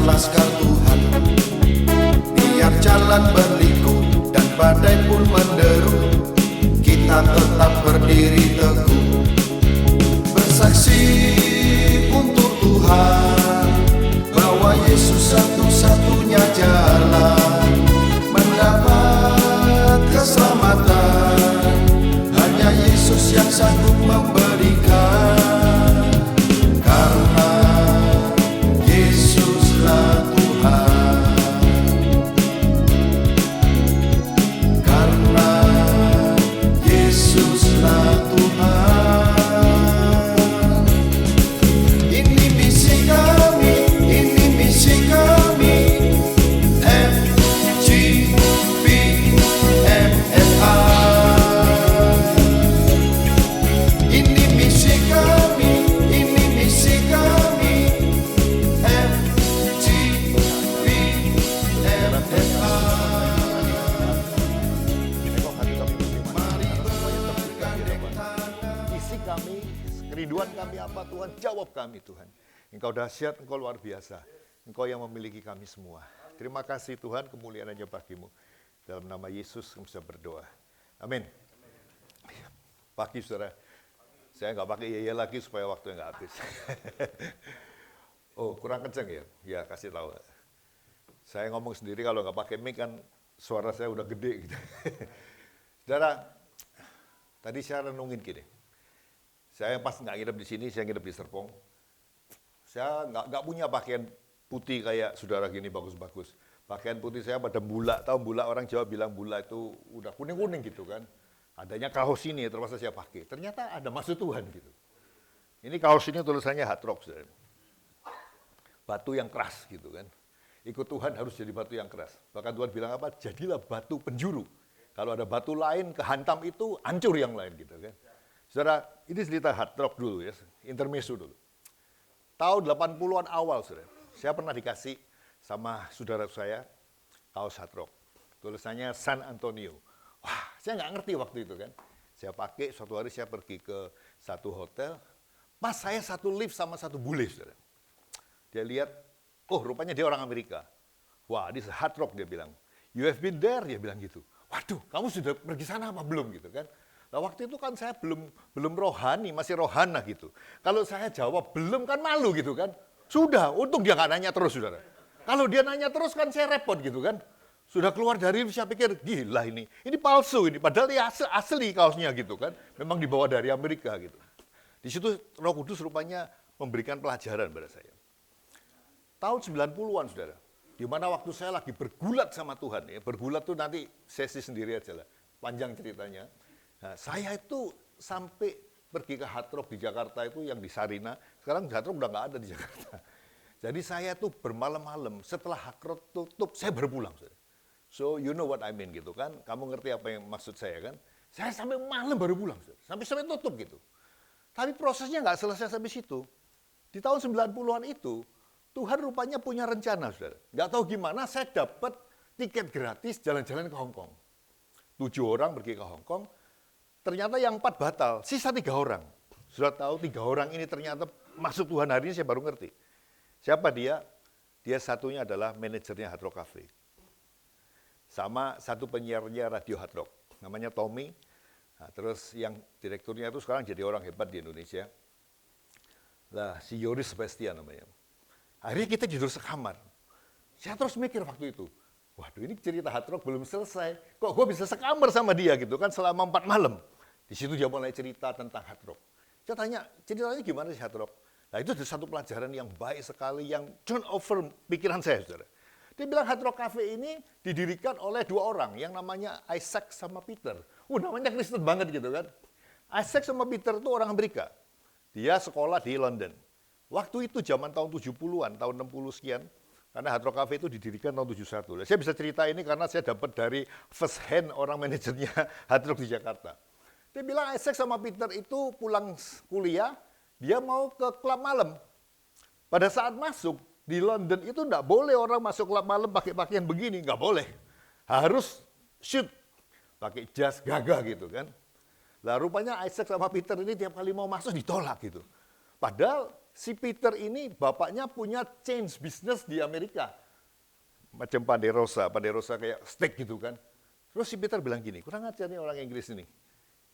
laskar Tuhan. Biar jalan berliku dan badai pun menderu, kita tetap berdiri teguh, bersaksi untuk Tuhan bahwa Yesus satu-satunya jalan mendapat keselamatan. Hanya Yesus yang sanggup memberikan, karena Yesuslah Tuhan. Karena Yesuslah Tuhan. Ini misi kami, ini misi kami, FGP MFA. Ini misi kami, ini misi kami, FGP MFA. Isi kami, kerinduan kami apa Tuhan, jawab kami Tuhan. Engkau dahsyat, Engkau luar biasa. Engkau yang memiliki kami semua. Terima kasih Tuhan, kemuliaan hanya bagimu. Dalam nama Yesus kami bisa berdoa. Amin. Pagi saudara, saya nggak pakai yaya lagi supaya waktu nggak habis. Oh, kurang kenceng ya? Ya, kasih tahu. Saya ngomong sendiri kalau nggak pakai mic kan suara saya udah gede gitu. Saudara, tadi saya renungin gini. Saya pas nggak nginep di sini, saya nginep di Serpong. Saya nggak punya pakaian putih kayak saudara gini bagus-bagus. Pakaian putih saya pada bula, tahu bula, orang Jawa bilang bula itu udah kuning-kuning gitu kan. Adanya kaos ini terpaksa saya pakai. Ternyata ada maksud Tuhan gitu. Ini kaos ini tulisannya hard rock, saudara. Batu yang keras gitu kan. Ikut Tuhan harus jadi batu yang keras. Bahkan Tuhan bilang apa? Jadilah batu penjuru. Kalau ada batu lain kehantam itu, hancur yang lain gitu kan. Saudara, ini cerita hard rock dulu ya, intermezzo dulu. Tahun 80-an awal, saudara, saya pernah dikasih sama saudara saya kaos hard rock. Tulisannya San Antonio. Wah, saya nggak ngerti waktu itu kan. Saya pakai, suatu hari saya pergi ke satu hotel, pas saya satu lift sama satu bule, saudara. Dia lihat, oh rupanya dia orang Amerika. Wah, this is hard rock, dia bilang. You have been there, dia bilang gitu. Waduh, kamu sudah pergi sana apa belum gitu kan? Nah waktu itu kan saya belum rohani, masih rohana gitu. Kalau saya jawab belum kan malu gitu kan. Sudah, untung dia nggak nanya terus saudara. Kalau dia nanya terus kan saya repot gitu kan. Sudah keluar dari saya pikir gila ini palsu ini. Padahal ya asli kaosnya gitu kan. Memang dibawa dari Amerika gitu. Di situ Roh Kudus rupanya memberikan pelajaran pada saya. Tahun 90-an saudara. Di mana waktu saya lagi bergulat sama Tuhan ya. Bergulat tuh nanti sesi sendiri aja lah. Panjang ceritanya. Nah, saya itu sampai pergi ke Hard Rock di Jakarta itu yang di Sarina. Sekarang Hard Rock udah nggak ada di Jakarta. Jadi saya tuh bermalam-malam setelah Hard Rock tutup, saya baru pulang. So you know what I mean gitu kan. Kamu ngerti apa yang maksud saya kan. Saya sampai malam baru pulang. Sampai tutup gitu. Tapi prosesnya nggak selesai sampai situ. Di tahun 90-an itu, Tuhan rupanya punya rencana, saudara. Nggak tahu gimana saya dapat tiket gratis jalan-jalan ke Hong Kong. 7 orang pergi ke Hong Kong. Ternyata yang 4 batal, sisa 3 orang. Sudah tahu 3 orang ini ternyata masuk Tuhan hari ini saya baru ngerti. Siapa dia? Dia satunya adalah manajernya Hard Rock Cafe. Sama satu penyiarnya radio Hard Rock. Namanya Tommy. Nah, terus yang direkturnya itu sekarang jadi orang hebat di Indonesia. Lah, si Yoris Sebastian namanya. Akhirnya kita tidur sekamar. Saya terus mikir waktu itu. Waduh ini cerita Hard Rock belum selesai. Kok gue bisa sekamar sama dia gitu kan selama 4 malam. Di situ dia mulai cerita tentang Hard Rock. Saya tanya, ceritanya gimana sih Hard Rock? Nah itu satu pelajaran yang baik sekali, yang turn over pikiran saya, saudara. Dia bilang Hard Rock Cafe ini didirikan oleh 2 orang, yang namanya Isaac sama Peter. Namanya Kristen banget gitu kan. Isaac sama Peter itu orang Amerika. Dia sekolah di London. Waktu itu zaman tahun 70-an, tahun 60 sekian, karena Hard Rock Cafe itu didirikan tahun 71. Saya bisa cerita ini karena saya dapat dari first hand orang manajernya Hard Rock di Jakarta. Dia bilang Isaac sama Peter itu pulang kuliah, dia mau ke klub malam. Pada saat masuk di London itu enggak boleh orang masuk klub malam pakai pakaian begini, enggak boleh. Harus shoot, pakai jas gagah gitu kan. Lah rupanya Isaac sama Peter ini tiap kali mau masuk ditolak gitu. Padahal si Peter ini bapaknya punya chains bisnis di Amerika. Macam Panderosa kayak steak gitu kan. Terus si Peter bilang gini, kurang ajar nih orang Inggris ini.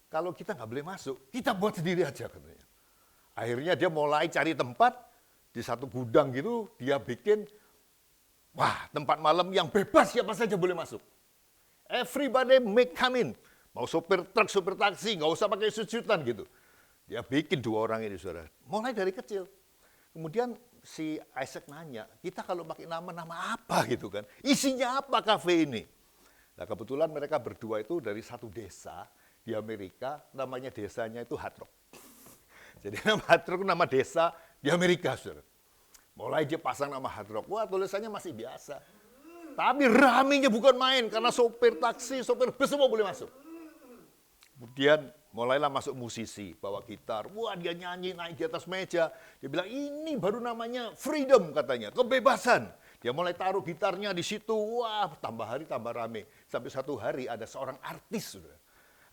Kalau kita nggak boleh masuk, kita buat sendiri aja katanya. Akhirnya dia mulai cari tempat, di satu gudang gitu, dia bikin, tempat malam yang bebas, siapa saja boleh masuk. Everybody make come in. Mau sopir truk, sopir taksi, nggak usah pakai sujutan gitu. Dia bikin 2 orang ini, saudara. Mulai dari kecil. Kemudian si Isaac nanya, kita kalau pakai nama apa gitu kan? Isinya apa kafe ini? Nah kebetulan mereka berdua itu dari satu desa di Amerika, namanya desanya itu Hard Rock. Jadi nama Hard Rock nama desa di Amerika, saudara. Mulai dia pasang nama Hard Rock, tulisannya masih biasa. Tapi ramenya bukan main, karena sopir taksi, sopir bus semua boleh masuk. Kemudian mulailah masuk musisi, bawa gitar. Dia nyanyi naik di atas meja. Dia bilang, ini baru namanya freedom katanya, kebebasan. Dia mulai taruh gitarnya di situ, tambah hari tambah rame. Sampai satu hari ada seorang artis, saudara.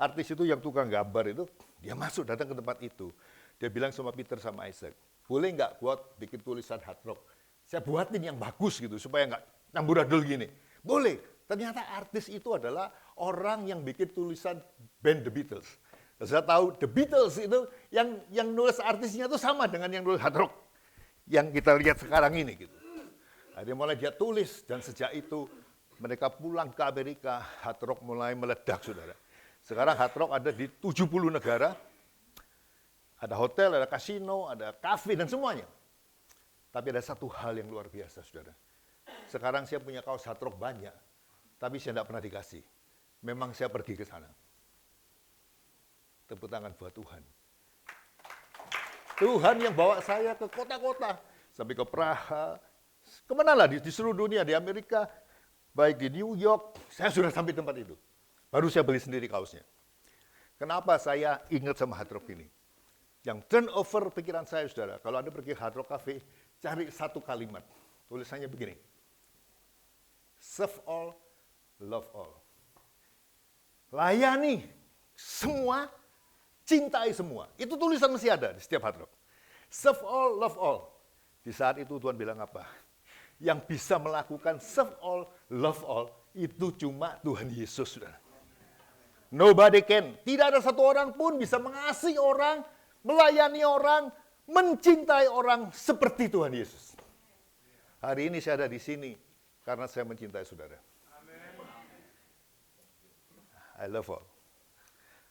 Artis itu yang tukang gambar itu, dia masuk datang ke tempat itu. Dia bilang sama Peter sama Isaac, boleh nggak buat bikin tulisan Hard Rock? Saya buatin yang bagus gitu, supaya nggak amburadul gini. Boleh. Ternyata artis itu adalah orang yang bikin tulisan band The Beatles. Saya tahu The Beatles itu yang nulis artisnya itu sama dengan yang nulis Hard Rock. Yang kita lihat sekarang ini gitu. Dia mulai dia tulis, dan sejak itu mereka pulang ke Amerika, Hard Rock mulai meledak, saudara. Sekarang Hard Rock ada di 70 negara, ada hotel, ada kasino, ada kafe, dan semuanya. Tapi ada satu hal yang luar biasa, saudara. Sekarang saya punya kaos Hard Rock banyak, tapi saya tidak pernah dikasih. Memang saya pergi ke sana. Tepuk tangan buat Tuhan. Tuhan yang bawa saya ke kota-kota, sampai ke Praha, kemana lah di seluruh dunia, di Amerika, baik di New York, saya sudah sampai tempat itu. Baru saya beli sendiri kaosnya. Kenapa saya ingat sama Hard Rock ini? Yang turn over pikiran saya, saudara, kalau Anda pergi Hard Rock Cafe, cari satu kalimat. Tulisannya begini, serve all, love all. Layani semua, cintai semua. Itu tulisan masih ada di setiap Hard Rock. Serve all, love all. Di saat itu Tuhan bilang apa? Yang bisa melakukan serve all, love all, itu cuma Tuhan Yesus, saudara. Nobody can. Tidak ada satu orang pun bisa mengasihi orang, melayani orang, mencintai orang seperti Tuhan Yesus. Hari ini saya ada di sini karena saya mencintai saudara. I love all.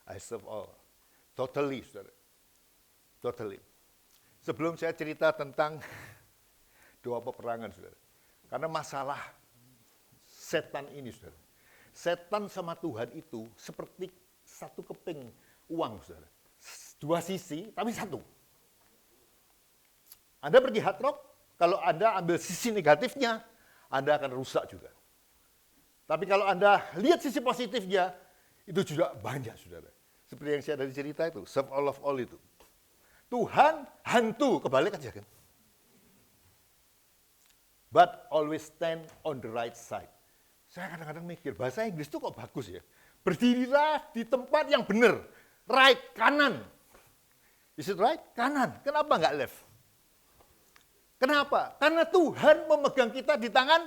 I serve all. Totally, saudara. Totally. Sebelum saya cerita tentang doa peperangan, saudara. Karena masalah setan ini, saudara. Setan sama Tuhan itu seperti satu keping uang, saudara. 2 sisi, tapi satu. Anda pergi Hard Rock, kalau Anda ambil sisi negatifnya, Anda akan rusak juga. Tapi kalau Anda lihat sisi positifnya, itu juga banyak, saudara. Seperti yang saya dari cerita itu, serve all of all itu. Tuhan hantu, kebalik aja kan. But always stand on the right side. Saya kadang-kadang mikir, bahasa Inggris itu kok bagus ya. Berdirilah di tempat yang benar. Right, kanan. Is it right? Kanan. Kenapa nggak left? Kenapa? Karena Tuhan memegang kita di tangan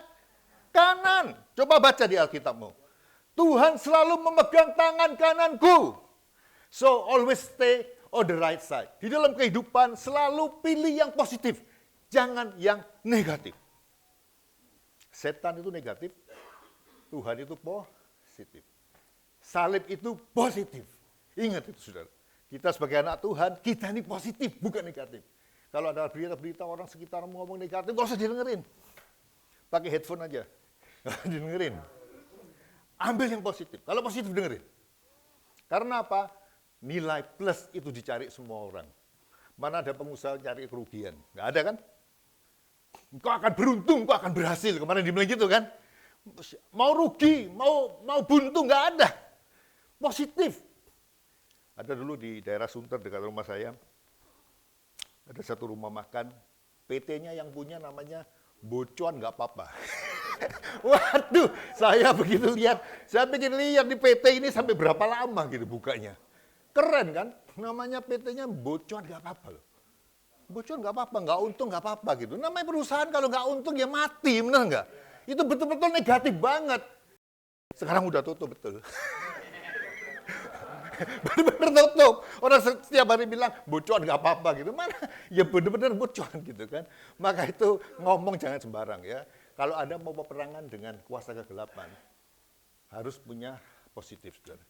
kanan. Coba baca di Alkitabmu. Tuhan selalu memegang tangan kananku. So always stay on the right side. Di dalam kehidupan selalu pilih yang positif. Jangan yang negatif. Setan itu negatif. Tuhan itu positif. Salib itu positif. Ingat itu, saudara. Kita sebagai anak Tuhan, kita ini positif, bukan negatif. Kalau ada berita-berita orang sekitar ngomong negatif, nggak usah didengerin. Pakai headphone aja. Didengerin. Ambil yang positif. Kalau positif, dengerin. Karena apa? Nilai plus itu dicari semua orang. Mana ada pengusaha cari kerugian? Nggak ada kan? Engkau akan beruntung, engkau akan berhasil. Kemarin dibilang gitu kan? Mau rugi, mau buntu, nggak ada. Positif. Ada dulu di daerah Sunter dekat rumah saya, ada satu rumah makan, PT-nya yang punya namanya Bocuan nggak apa-apa. Waduh, saya begitu lihat, saya pikir lihat di PT ini sampai berapa lama gitu bukanya. Keren kan? Namanya PT-nya Bocuan nggak apa-apa loh. Bocor nggak apa-apa, nggak untung nggak apa-apa gitu. Namanya perusahaan kalau nggak untung ya mati, bener nggak? Itu betul-betul negatif banget. Sekarang udah tutup, betul. Bener-bener tutup. Orang setiap hari bilang, bocor nggak apa-apa gitu. Mana? Ya bener-bener bocor gitu kan. Maka itu ngomong jangan sembarang ya. Kalau Anda mau peperangan dengan kuasa kegelapan, harus punya positif, saudara.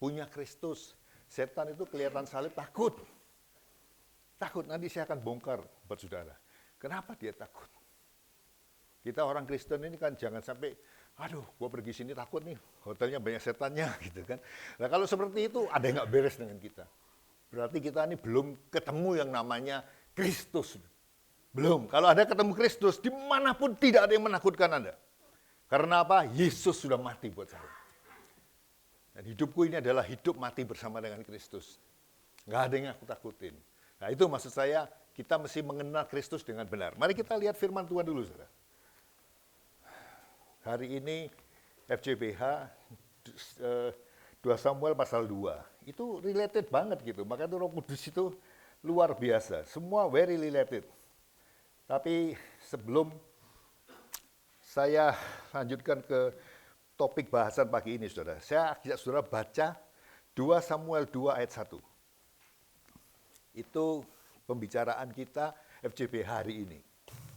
Punya Kristus. Setan itu kelihatan salib takut. Takut, nanti saya akan bongkar buat saudara. Kenapa dia takut? Kita orang Kristen ini kan jangan sampai, aduh, gua pergi sini takut nih, hotelnya banyak setannya gitu kan. Nah kalau seperti itu ada yang nggak beres dengan kita. Berarti kita ini belum ketemu yang namanya Kristus. Belum. Kalau ada ketemu Kristus, dimanapun tidak ada yang menakutkan Anda. Karena apa? Yesus sudah mati buat saya. Dan hidupku ini adalah hidup mati bersama dengan Kristus. Nggak ada yang aku takutin. Nah itu maksud saya, kita mesti mengenal Kristus dengan benar. Mari kita lihat firman Tuhan dulu, saudara. Hari ini FCBH 2 Samuel pasal 2. Itu related banget gitu. Makanya Roh Kudus itu luar biasa. Semua very related. Tapi sebelum saya lanjutkan ke topik bahasan pagi ini, saudara. Saya ajak saudara baca 2 Samuel 2 ayat 1. Itu pembicaraan kita FCBH hari ini.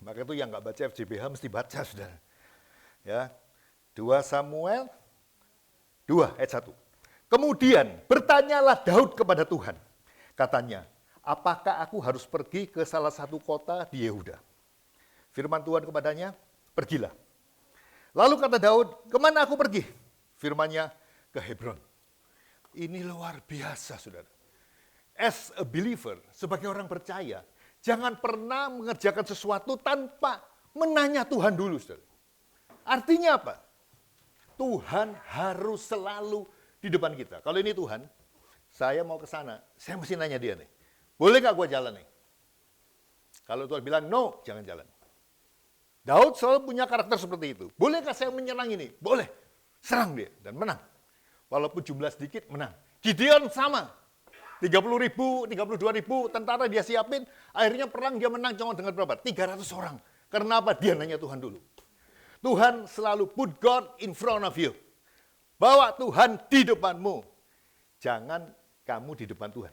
Maka itu yang nggak baca FCBH mesti baca, saudara. Ya, 2 Samuel 2 ayat 1. Kemudian bertanyalah Daud kepada Tuhan. Katanya, apakah aku harus pergi ke salah satu kota di Yehuda? Firman Tuhan kepadanya, pergilah. Lalu kata Daud, kemana aku pergi? Firman-Nya, ke Hebron. Ini luar biasa, saudara. As a believer, sebagai orang percaya, jangan pernah mengerjakan sesuatu tanpa menanya Tuhan dulu, saudara. Artinya apa? Tuhan harus selalu di depan kita. Kalau ini Tuhan, saya mau ke sana, saya mesti nanya dia nih. Boleh nggak gue jalan nih? Kalau Tuhan bilang, no, jangan jalan. Daud selalu punya karakter seperti itu. Bolehkah saya menyerang ini? Boleh. Serang dia dan menang. Walaupun jumlah sedikit, menang. Gideon sama. 30.000, 32.000 tentara dia siapin, akhirnya perang dia menang cuma dengan berapa? 300 orang. Karena apa? Dia nanya Tuhan dulu. Tuhan selalu put God in front of you. Bawa Tuhan di depanmu. Jangan kamu di depan Tuhan.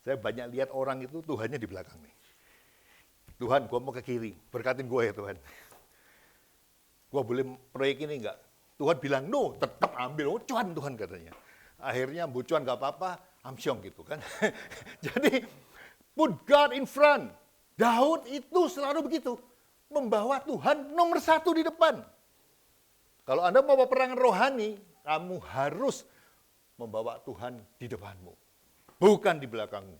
Saya banyak lihat orang itu Tuhannya di belakang nih. Tuhan, gua mau ke kiri, berkatin gue ya Tuhan. Gua boleh proyek ini enggak? Tuhan bilang, no, tetap ambil. Oh, cuan Tuhan katanya. Akhirnya bucuan enggak apa-apa, amsyong gitu kan. Jadi, put God in front. Daud itu selalu begitu. Membawa Tuhan nomor 1 di depan. Kalau Anda mau peperangan rohani, kamu harus membawa Tuhan di depanmu. Bukan di belakangmu.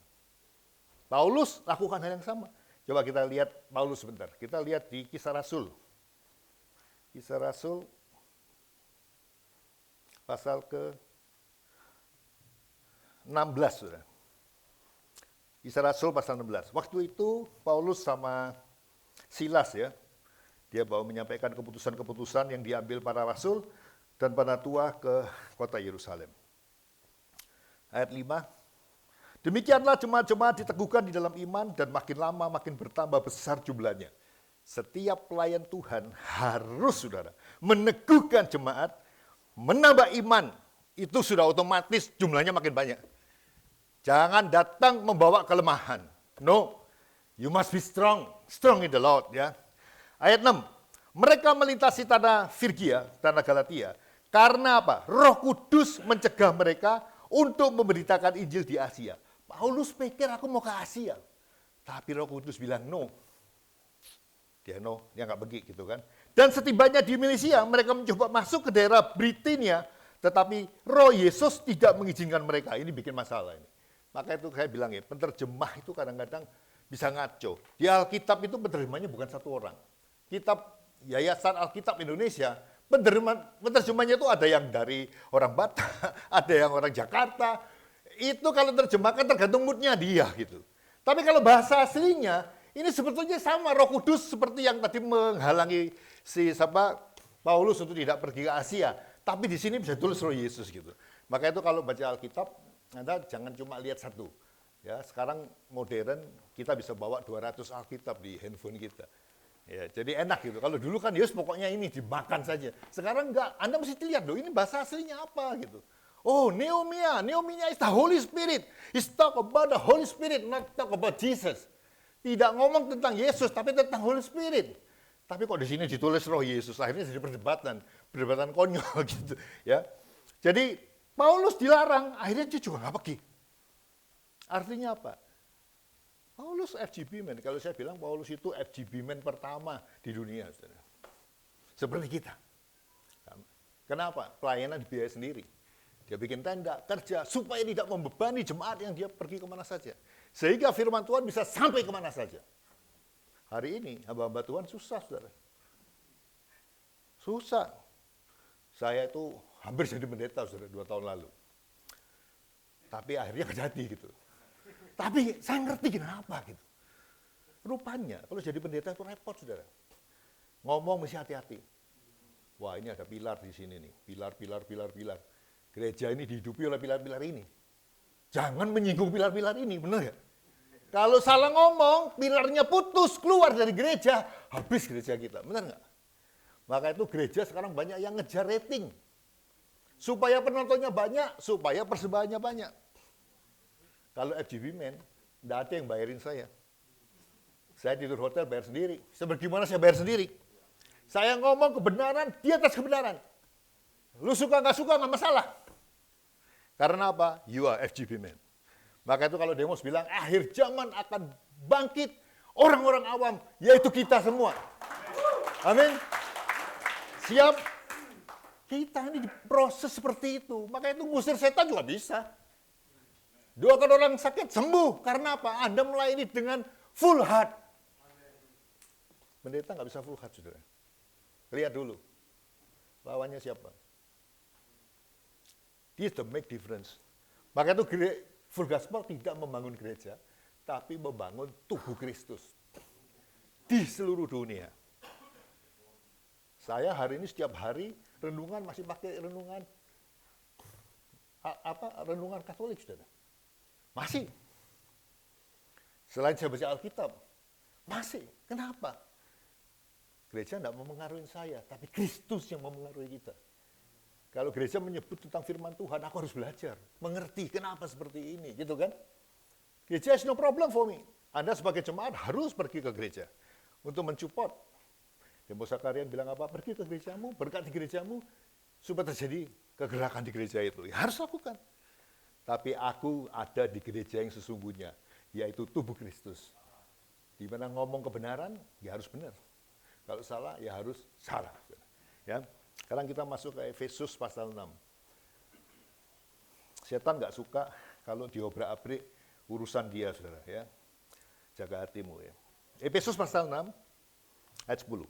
Paulus lakukan hal yang sama. Coba kita lihat Paulus sebentar. Kita lihat di Kisah Rasul. Kisah Rasul pasal ke-16, saudara. Kisah Rasul pasal 16. Waktu itu Paulus sama Silas ya, dia bawa menyampaikan keputusan-keputusan yang diambil para rasul dan para tua ke kota Yerusalem. Ayat 5. Demikianlah jemaat-jemaat diteguhkan di dalam iman dan makin lama makin bertambah besar jumlahnya. Setiap pelayan Tuhan harus, saudara, meneguhkan jemaat, menambah iman. Itu sudah otomatis jumlahnya makin banyak. Jangan datang membawa kelemahan. No, you must be strong. Strong in the Lord. Ya. Ayat 6. Mereka melintasi tanah Frigia, tanah Galatia. Karena apa? Roh Kudus mencegah mereka untuk memberitakan Injil di Asia. Paulus pikir aku mau ke Asia. Tapi Roh Kudus bilang no. Dia no, dia nggak pergi gitu kan. Dan setibanya di Milisia, mereka mencoba masuk ke daerah Britania, tetapi Roh Yesus tidak mengizinkan mereka. Ini bikin masalah ini. Maka itu saya bilang ya, penerjemah itu kadang-kadang bisa ngaco. Di Alkitab itu penerjemahnya bukan satu orang. Kitab Yayasan Alkitab Indonesia, penerjemahnya itu ada yang dari orang Batak, ada yang orang Jakarta. Itu kalau terjemahkan tergantung moodnya dia gitu. Tapi kalau bahasa aslinya, ini sebetulnya sama. Roh Kudus seperti yang tadi menghalangi Paulus untuk tidak pergi ke Asia. Tapi di sini bisa tulis Roh Yesus gitu. Maka itu kalau baca Alkitab, Anda jangan cuma lihat satu. Ya, sekarang modern kita bisa bawa 200 Alkitab di handphone kita. Ya, jadi enak gitu. Kalau dulu kan Yesus pokoknya ini dimakan saja. Sekarang enggak, Anda mesti lihat loh, ini bahasa aslinya apa gitu. Oh, Neomia is the Holy Spirit. It's talk about the Holy Spirit, not talk about Jesus. Tidak ngomong tentang Yesus, tapi tentang Holy Spirit. Tapi kok di sini ditulis Roh Yesus, akhirnya jadi perdebatan konyol gitu. Ya, jadi Paulus dilarang, akhirnya dia juga nggak pergi. Artinya apa? Paulus FGB man. Kalau saya bilang Paulus itu FGB man pertama di dunia. Saudara. Seperti kita. Kenapa? Pelayanan dibiayai sendiri. Dia bikin tenda, kerja, supaya tidak membebani jemaat yang dia pergi kemana saja. Sehingga firman Tuhan bisa sampai kemana saja. Hari ini hamba-hamba Tuhan susah, saudara. Susah. Saya itu hampir jadi pendeta, saudara, 2 tahun lalu. Tapi akhirnya nggak jadi gitu. Tapi saya ngerti kenapa gitu. Rupanya kalau jadi pendeta itu repot, saudara. Ngomong mesti hati-hati. Wah, ini ada pilar di sini nih. Pilar. Gereja ini dihidupi oleh pilar-pilar ini. Jangan menyinggung pilar-pilar ini, benar ya? Kalau salah ngomong, pilarnya putus, keluar dari gereja, habis gereja kita. Benar nggak? Maka itu gereja sekarang banyak yang ngejar rating. Supaya penontonnya banyak, supaya persembahannya banyak. Kalau FGB man, nggak ada yang bayarin saya. Saya tidur hotel bayar sendiri. Sebagaimana saya bayar sendiri. Saya ngomong kebenaran, di atas kebenaran. Lu suka nggak masalah. Karena apa? You are FGB man. Maka itu kalau Demos bilang, akhir zaman akan bangkit orang-orang awam, yaitu kita semua. Amin. Siap? Kita ini diproses seperti itu. Maka itu ngusir setan juga bisa. Doakan orang sakit sembuh. Karena apa? Anda melayani dengan full heart. Pendeta nggak bisa full heart, saudara. Lihat dulu. Lawannya siapa? This the make difference. Maka itu full gospel tidak membangun gereja, tapi membangun tubuh Kristus. Di seluruh dunia. Saya hari ini setiap hari renungan masih pakai renungan renungan Katolik, saudara. Masih. Selain saya baca Alkitab, masih. Kenapa? Gereja tidak mempengaruhi saya, tapi Kristus yang mempengaruhi kita. Kalau gereja menyebut tentang firman Tuhan, aku harus belajar, mengerti kenapa seperti ini, gitu kan? Gereja is no problem for me. Anda sebagai jemaat harus pergi ke gereja untuk mensupport. Demos Sakarian bilang apa? Pergi ke gerejamu, berkati gerejamu, supaya terjadi kegerakan di gereja itu. Ya, harus lakukan. Tapi aku ada di gereja yang sesungguhnya, yaitu tubuh Kristus. Di mana ngomong kebenaran, ya harus benar. Kalau salah, ya harus salah. Ya, sekarang kita masuk ke Efesus pasal 6. Setan nggak suka kalau diobrak-abrik urusan dia, saudara. Ya, jaga hatimu. Ya. Efesus pasal 6, ayat 10.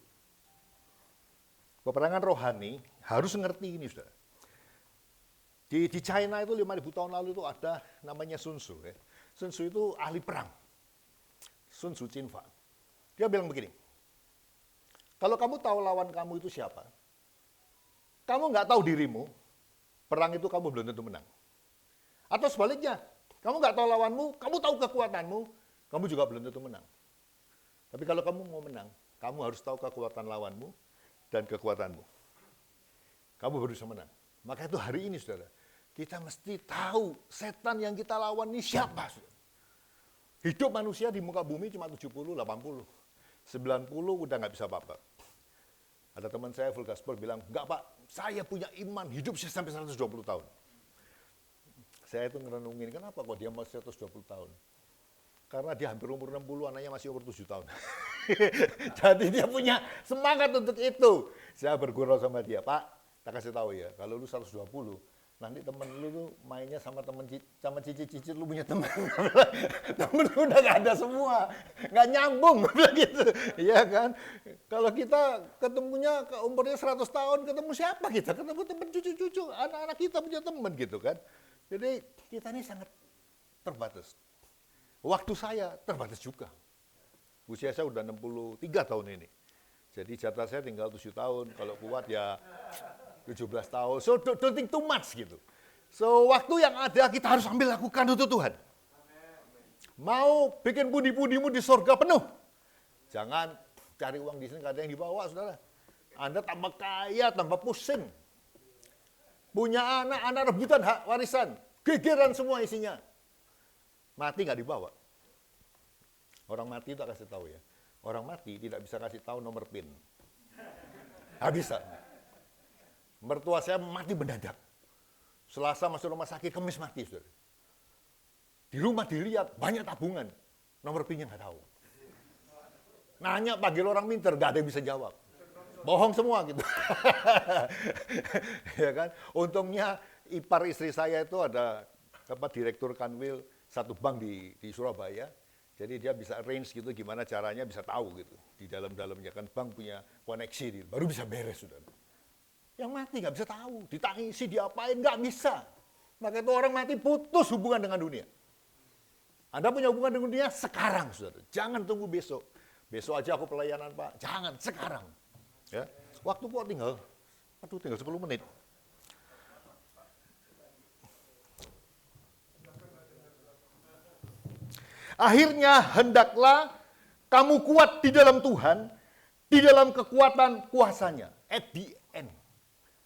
Peperangan rohani harus ngerti ini, saudara. Di China itu 5.000 tahun lalu itu ada namanya Sun Tzu. Ya. Sun Tzu itu ahli perang. Sun Tzu Cinfa. Dia bilang begini, kalau kamu tahu lawan kamu itu siapa, kamu nggak tahu dirimu, perang itu kamu belum tentu menang. Atau sebaliknya, kamu nggak tahu lawanmu, kamu tahu kekuatanmu, kamu juga belum tentu menang. Tapi kalau kamu mau menang, kamu harus tahu kekuatan lawanmu dan kekuatanmu. Kamu baru bisa menang. Maka itu hari ini, saudara, kita mesti tahu setan yang kita lawan ini siapa. Saudara. Hidup manusia di muka bumi cuma 70, 80. 90 udah nggak bisa apa-apa. Ada teman saya full gospel bilang, enggak Pak, saya punya iman, hidup saya sampai 120 tahun. Saya itu ngerenungin, kenapa kok dia masih 120 tahun? Karena dia hampir umur 60, anaknya masih umur 7 tahun. Jadi dia punya semangat untuk itu. Saya bergurau sama dia, Pak, tak kasih tahu ya, kalau lu 120, nanti temen lu tuh mainnya sama cicit-cicit, lu punya temen. Temen lu udah gak ada semua, gak nyambung, gitu. Iya kan? Kalau kita ketemunya ke umurnya 100 tahun, ketemu siapa kita? Ketemu temen cucu-cucu, anak-anak kita punya temen gitu kan. Jadi kita ini sangat terbatas. Waktu saya terbatas juga. Usia saya udah 63 tahun ini. Jadi jatah saya tinggal 7 tahun, kalau kuat ya 17 tahun. So don't think too much gitu. So waktu yang ada kita harus ambil lakukan untuk Tuhan. Mau bikin budi-budimu di surga penuh. Jangan cari uang di sini, nggak ada yang dibawa, saudara. Anda tambah kaya, tambah pusing. Punya anak rebutan hak warisan. Gegeran semua isinya. Mati nggak dibawa. Orang mati itu kasih tahu ya. Orang mati tidak bisa kasih tahu nomor PIN. Nggak bisa. Mertua saya mati mendadak. Selasa masuk rumah sakit, Kamis mati, saudara. Di rumah dilihat, banyak tabungan. Nomor PIN-nya nggak tahu. Nanya panggil orang minter, nggak ada yang bisa jawab. Bohong semua gitu. Ya kan? Untungnya ipar istri saya itu ada direktur kanwil satu bank di Surabaya. Jadi dia bisa arrange gitu gimana caranya bisa tahu gitu. Di dalam-dalamnya kan bank punya koneksi, baru bisa beres, saudara. Yang mati nggak bisa tahu, ditangisi, diapain, nggak bisa. Maka itu orang mati putus hubungan dengan dunia. Anda punya hubungan dengan dunia sekarang, saudara. Jangan tunggu besok. Besok aja aku pelayanan, Pak. Jangan, sekarang. Ya. Waktu kok tinggal 10 menit. Akhirnya hendaklah kamu kuat di dalam Tuhan, di dalam kekuatan kuasanya. At the end.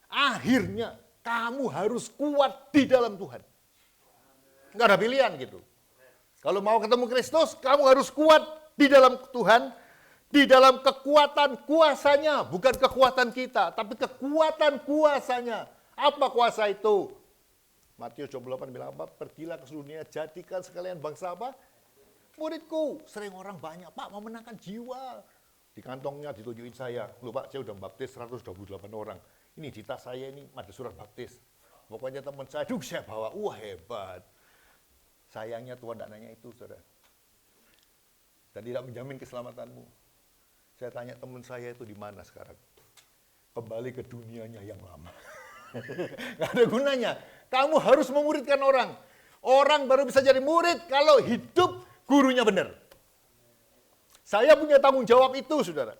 Akhirnya kamu harus kuat di dalam Tuhan. Nggak ada pilihan gitu. Kalau mau ketemu Kristus, kamu harus kuat di dalam Tuhan, di dalam kekuatan kuasanya. Bukan kekuatan kita, tapi kekuatan kuasanya. Apa kuasa itu? Matius 28 bilang apa? Pergilah ke seluruh dunia, jadikan sekalian bangsa apa? Muridku. Sering orang banyak, Pak mau menangkan jiwa. Di kantongnya ditunjukin saya. Loh Pak, saya udah baptis 128 orang. Ini di tas saya ini ada surat baptis. Pokoknya teman saya, saya bawa. Wah hebat. Sayangnya Tuhan tidak nanya itu, saudara. Dan tidak menjamin keselamatanmu. Saya tanya teman saya itu di mana sekarang? Kembali ke dunianya yang lama. Nggak ada gunanya. Kamu harus memuridkan orang. Orang baru bisa jadi murid kalau hidup gurunya benar. Saya punya tanggung jawab itu, saudara.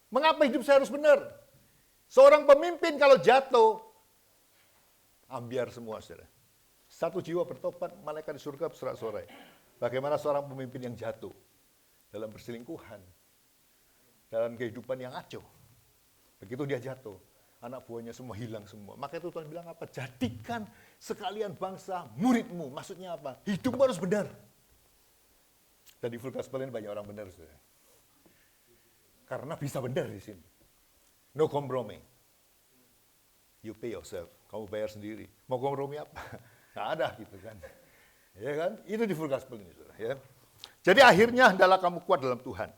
Mengapa hidup saya harus benar? Seorang pemimpin kalau jatuh, ambiar semua, saudara. Satu jiwa bertobat, malaikat di surga bersorak-sorai. Bagaimana seorang pemimpin yang jatuh dalam perselingkuhan, dalam kehidupan yang acuh. Begitu dia jatuh, anak buahnya semua hilang semua. Maka itu Tuhan bilang apa? Jadikan sekalian bangsa muridmu. Maksudnya apa? Hidupmu harus benar. Dan di full gospel ini banyak orang benar, saudara. Karena bisa benar di sini. No kompromi. You pay yourself. Kamu bayar sendiri. Mau kompromi apa? Nggak ada gitu kan. Ya kan? Itu di full gospel ini, saudara. Ya. Jadi akhirnya hendaklah kamu kuat dalam Tuhan.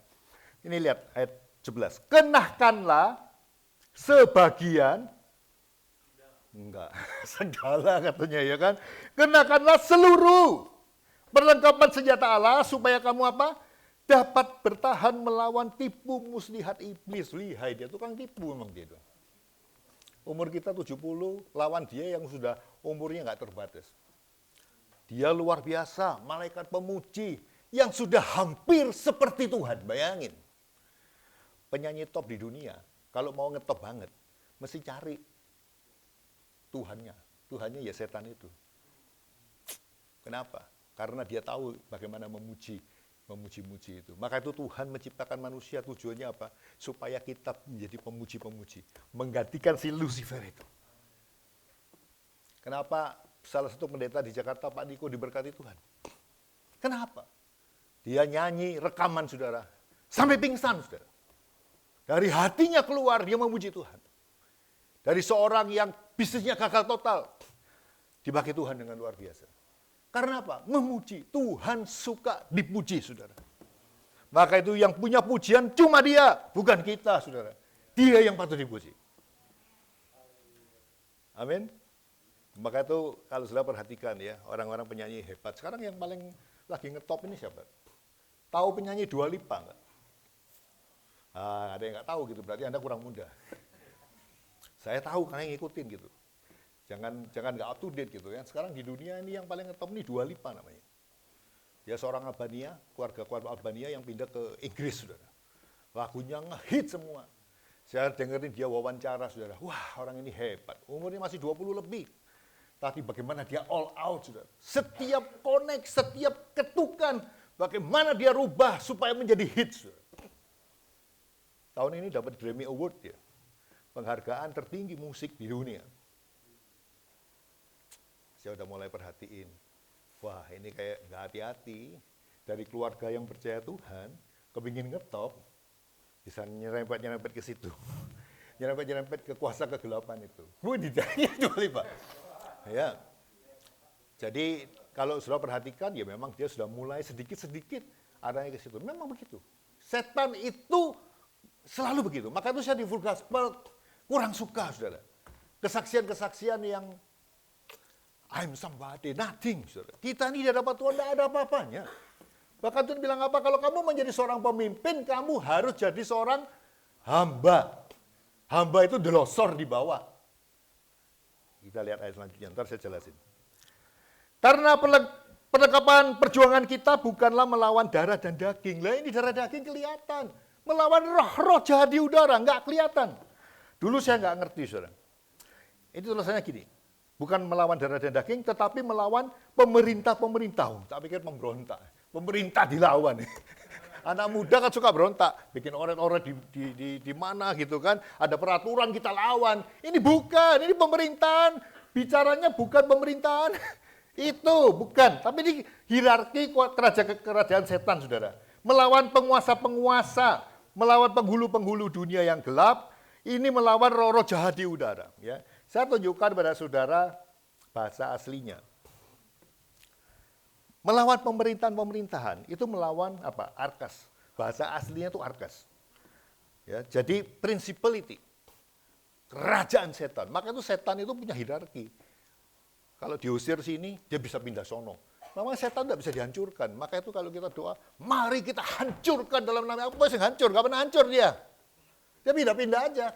Ini lihat ayat 11. Kenakanlah sebagian, enggak, segala katanya ya kan. Kenakanlah seluruh perlengkapan senjata Allah supaya kamu apa? Dapat bertahan melawan tipu muslihat iblis. Lihai dia, tukang tipu memang dia. Umur kita 70, lawan dia yang sudah umurnya nggak terbatas. Dia luar biasa, malaikat pemuji yang sudah hampir seperti Tuhan. Bayangin, penyanyi top di dunia, kalau mau ngetop banget, mesti cari Tuhannya. Tuhannya ya setan itu. Kenapa? Karena dia tahu bagaimana memuji-muji itu. Maka itu Tuhan menciptakan manusia tujuannya apa? Supaya kita menjadi pemuji-pemuji. Menggantikan si Lucifer itu. Kenapa salah satu pendeta di Jakarta, Pak Niko, diberkati Tuhan? Kenapa? Dia nyanyi rekaman, saudara. Sampai pingsan, saudara. Dari hatinya keluar, dia memuji Tuhan. Dari seorang yang bisnisnya gagal total, dipakai Tuhan dengan luar biasa. Karena apa? Memuji. Tuhan suka dipuji, saudara. Maka itu yang punya pujian cuma dia, bukan kita, saudara. Dia yang patut dipuji. Amin. Maka itu kalau saudara perhatikan ya, orang-orang penyanyi hebat. Sekarang yang paling lagi ngetop ini siapa? Tahu penyanyi Dua Lipa enggak? Ah, ada yang nggak tahu gitu, berarti Anda kurang muda. Saya tahu karena ngikutin gitu. Jangan nggak up to date gitu ya. Sekarang di dunia ini yang paling ngetop ini Dua Lipa namanya. Dia seorang Albania, keluarga Albania yang pindah ke Inggris, saudara. Lagunya ngehit semua. Saya dengerin dia wawancara, saudara. Wah, orang ini hebat. Umurnya masih 20 lebih. Tapi bagaimana dia all out, saudara. Setiap connect, setiap ketukan, Bagaimana dia rubah supaya menjadi hits. Tahun ini dapat Grammy Award ya. Penghargaan tertinggi musik di dunia. Saya udah mulai perhatiin. Wah, ini kayak nggak hati-hati. Dari keluarga yang percaya Tuhan, kepingin ngetop, bisa nyerempet-nyerempet ke situ. Nyerempet-nyerempet ke kuasa kegelapan itu. Wih, ditanya itu kali, Pak. Ya. Jadi, kalau sudah perhatikan, ya memang dia sudah mulai sedikit-sedikit arahnya ke situ. Memang begitu. Setan itu selalu begitu. Maka itu saya di full gospel kurang suka, saudara. Kesaksian-kesaksian yang I'm somebody, nothing, saudara. Kita ini di hadapan Tuhan tidak ada apa-apanya. Bahkan Tuhan bilang apa? Kalau kamu menjadi seorang pemimpin, kamu harus jadi seorang hamba. Hamba itu delosor di bawah. Kita lihat ayat selanjutnya, ntar saya jelasin. Karena penekapan perjuangan kita bukanlah melawan darah dan daging. Lah ini darah daging kelihatan. Melawan roh-roh jahat di udara, nggak kelihatan. Dulu saya nggak ngerti, saudara. Itu tulisannya gini. Bukan melawan darah dan daging, tetapi melawan pemerintah-pemerintah. Tak pikir pemberontak. Pemerintah dilawan. Anak muda kan suka berontak. Bikin oret-oret di mana gitu kan. Ada peraturan kita lawan. Ini bukan, ini pemerintahan. Bicaranya bukan pemerintahan. Itu bukan. Tapi ini hierarki kerajaan setan, saudara. Melawan penguasa-penguasa. Melawan penghulu-penghulu dunia yang gelap. Ini melawan roh-roh jahat di udara. Ya. Saya tunjukkan pada saudara bahasa aslinya. Melawan pemerintahan-pemerintahan, itu melawan apa? Arkas. Bahasa aslinya itu arkas. Ya, jadi principality. Kerajaan setan. Maka itu setan itu punya hierarki. Kalau diusir sini, dia bisa pindah sono. Memang setan tidak bisa dihancurkan. Maka itu kalau kita doa, mari kita hancurkan dalam nama apa sih hancur? Gak pernah hancur dia. Dia pindah-pindah aja.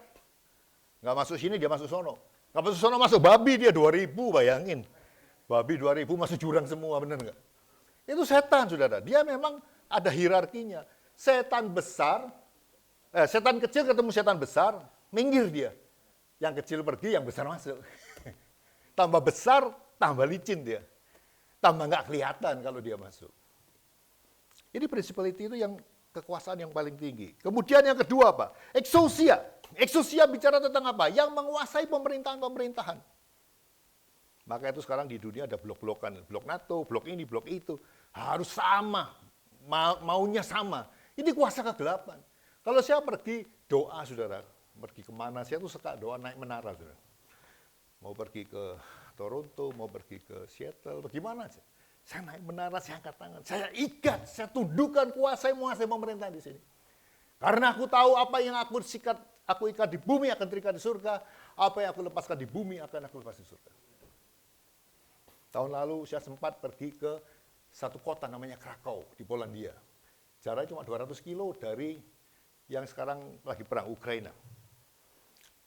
Nggak masuk sini, dia masuk sono. Nggak masuk sono, masuk babi dia 2000, bayangin. Babi 2000 masuk jurang semua, bener nggak? Itu setan, saudara. Dia memang ada hierarkinya. Setan besar, setan kecil ketemu setan besar, minggir dia. Yang kecil pergi, yang besar masuk. Tambah besar, tambah licin dia. Tambah nggak kelihatan kalau dia masuk. Ini principality itu yang kekuasaan yang paling tinggi. Kemudian yang kedua apa? Exousia. Exousia bicara tentang apa? Yang menguasai pemerintahan-pemerintahan. Maka itu sekarang di dunia ada blok-blokan. Blok NATO, blok ini, blok itu. Harus sama. Maunya sama. Ini kuasa kegelapan. Kalau saya pergi doa, saudara. Pergi kemana, saya tuh suka doa naik menara, saudara. Mau pergi ke Toronto, mau pergi ke Seattle, bagaimana aja. Saya naik menara, saya angkat tangan. Saya ikat, saya tundukkan kuasa yang menguasai pemerintahan di sini. Karena aku tahu apa yang aku ikat di bumi akan terikat di surga. Apa yang aku lepaskan di bumi akan aku lepas di surga. Tahun lalu saya sempat pergi ke satu kota namanya Krakow di Polandia. Jaraknya cuma 200 kilo dari yang sekarang lagi perang Ukraina.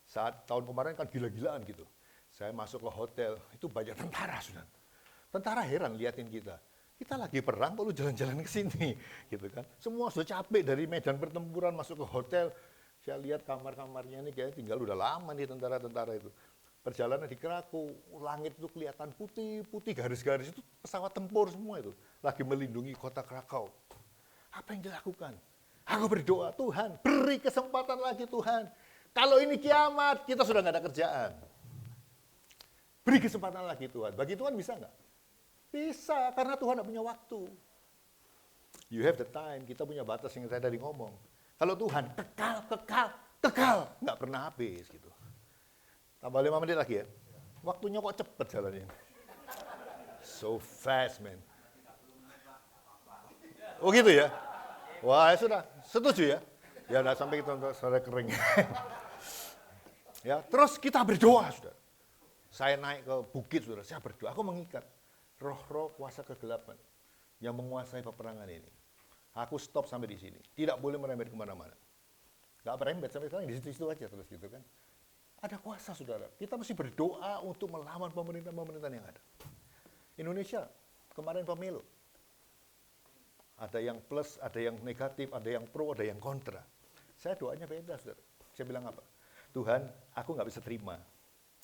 Saat tahun kemarin kan gila-gilaan gitu. Saya masuk ke hotel, itu banyak tentara, saudara. Tentara heran liatin kita. Kita lagi perang, kok lu jalan-jalan ke sini, gitu kan? Semua sudah capek dari medan pertempuran masuk ke hotel. Saya lihat kamar-kamarnya ini kayaknya tinggal udah lama nih tentara-tentara itu. Perjalanan di Krakow, langit itu kelihatan putih-putih, garis-garis itu pesawat tempur semua itu. Lagi melindungi kota Krakow. Apa yang dilakukan? Aku berdoa, Tuhan, beri kesempatan lagi Tuhan. Kalau ini kiamat, kita sudah nggak ada kerjaan. Beri kesempatan lagi Tuhan. Bagi Tuhan bisa nggak? Bisa, karena Tuhan nggak punya waktu. You have the time, kita punya batas yang saya tadi ngomong. Kalau Tuhan kekal, nggak pernah habis gitu. Tambah 5 menit lagi ya. Waktunya kok cepet jalannya. So fast, man. Oh gitu ya? Wah, ya sudah. Setuju ya? Ya nggak sampai kita sore kering. Ya, terus kita berdoa, sudah. Saya naik ke bukit, saudara. Saya berdoa. Aku mengikat roh-roh kuasa kegelapan yang menguasai peperangan ini. Aku stop sampai di sini. Tidak boleh merembet kemana-mana. Nggak merembet sampai sekarang di situ-situ aja terus gitu kan. Ada kuasa, saudara. Kita mesti berdoa untuk melawan pemerintahan-pemerintahan yang ada. Indonesia, kemarin pemilu. Ada yang plus, ada yang negatif, ada yang pro, ada yang kontra. Saya doanya beda, saudara. Saya bilang apa? Tuhan, aku nggak bisa terima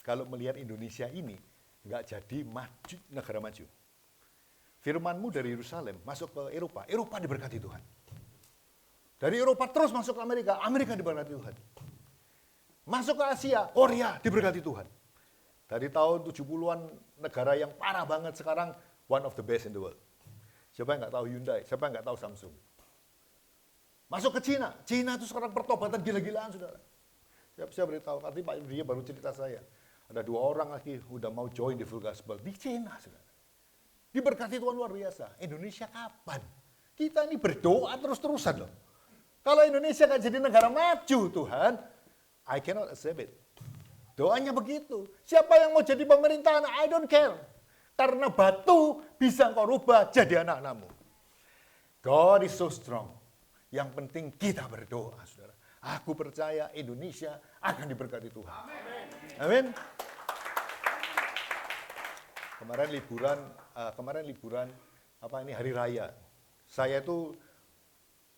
kalau melihat Indonesia ini nggak jadi maju, negara maju. Firman-Mu dari Yerusalem masuk ke Eropa, Eropa diberkati Tuhan. Dari Eropa terus masuk ke Amerika, Amerika diberkati Tuhan. Masuk ke Asia, Korea diberkati Tuhan. Dari tahun 70-an negara yang parah banget sekarang one of the best in the world. Siapa yang nggak tahu Hyundai, siapa yang nggak tahu Samsung. Masuk ke Cina, Cina itu sekarang pertobatan gila-gilaan, saudara. Saya beritahu, tadi Pak dia baru cerita saya. Ada 2 orang lagi udah mau join di full gospel di Cina, saudara. Diberkati Tuhan luar biasa. Indonesia kapan? Kita ini berdoa terus-terusan loh. Kalau Indonesia nggak jadi negara maju, Tuhan, I cannot accept it. Doanya begitu. Siapa yang mau jadi pemerintahan, I don't care. Karena batu bisa engkau rubah jadi anak-anakmu. God is so strong. Yang penting kita berdoa, saudara. Aku percaya Indonesia akan diberkati Tuhan. Amin. Kemarin liburan hari raya. Saya itu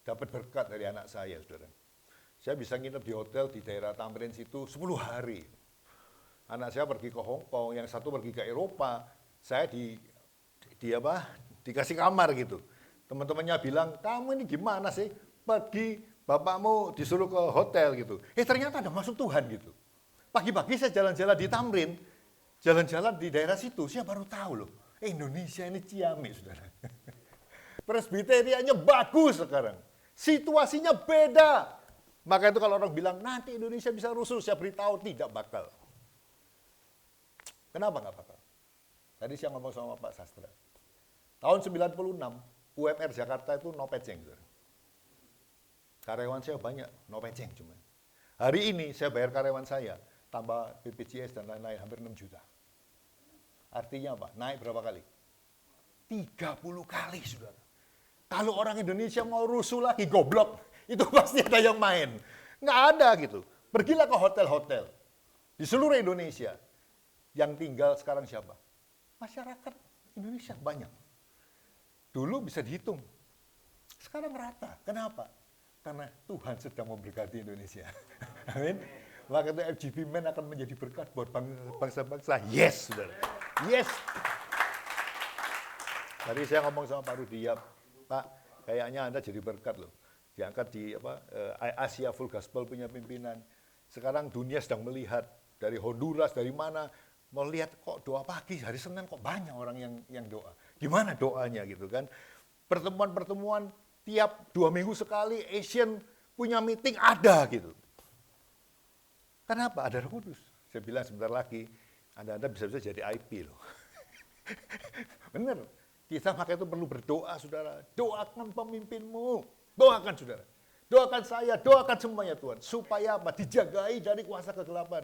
dapat berkat dari anak saya, saudara. Saya bisa nginep di hotel di daerah Tamrin situ 10 hari. Anak saya pergi ke Hong Kong, yang satu pergi ke Eropa. Saya dikasih kamar gitu. Teman-temannya bilang, kamu ini gimana sih? Pergi, bapakmu disuruh ke hotel gitu. Ternyata ada masuk Tuhan gitu. Pagi-pagi saya jalan-jalan di Tamrin, jalan-jalan di daerah situ, saya baru tahu loh, Indonesia ini ciamik, saudara. Presbiteriannya bagus sekarang. Situasinya beda. Maka itu kalau orang bilang, nanti Indonesia bisa rusuh, saya beritahu tidak bakal. Kenapa nggak bakal? Tadi saya ngomong sama Pak Sastra. Tahun 96, UMR Jakarta itu no peceng. Karyawan saya banyak, no peceng cuma. Hari ini saya bayar karyawan saya, tambah BPJS dan lain-lain, hampir 6 juta. Artinya apa? Naik berapa kali? 30 kali, saudara. Kalau orang Indonesia mau rusuh lagi, goblok, itu pasti ada yang main. Nggak ada gitu. Pergilah ke hotel-hotel di seluruh Indonesia. Yang tinggal sekarang siapa? Masyarakat Indonesia banyak. Dulu bisa dihitung. Sekarang rata. Kenapa? Karena Tuhan sedang memberkati Indonesia. Amin. Maka itu FGP Men akan menjadi berkat buat bangsa-bangsa. Yes, saudara. Yes. Tadi saya ngomong sama Pak Rudi, ya Pak, kayaknya Anda jadi berkat loh. Diangkat di Asia Full Gospel punya pimpinan. Sekarang dunia sedang melihat dari Honduras, dari mana, melihat kok doa pagi, hari Senin kok banyak orang yang doa. Gimana doanya gitu kan. Pertemuan-pertemuan tiap 2 minggu sekali, Asian punya meeting ada gitu. Kenapa? Ada Roh Kudus. Saya bilang sebentar lagi, Anda bisa-bisa jadi IP loh. Benar. Kita maka itu perlu berdoa, saudara. Doakan pemimpinmu. Doakan, saudara. Doakan saya, doakan semuanya Tuhan. Supaya apa? Dijagai dari kuasa kegelapan.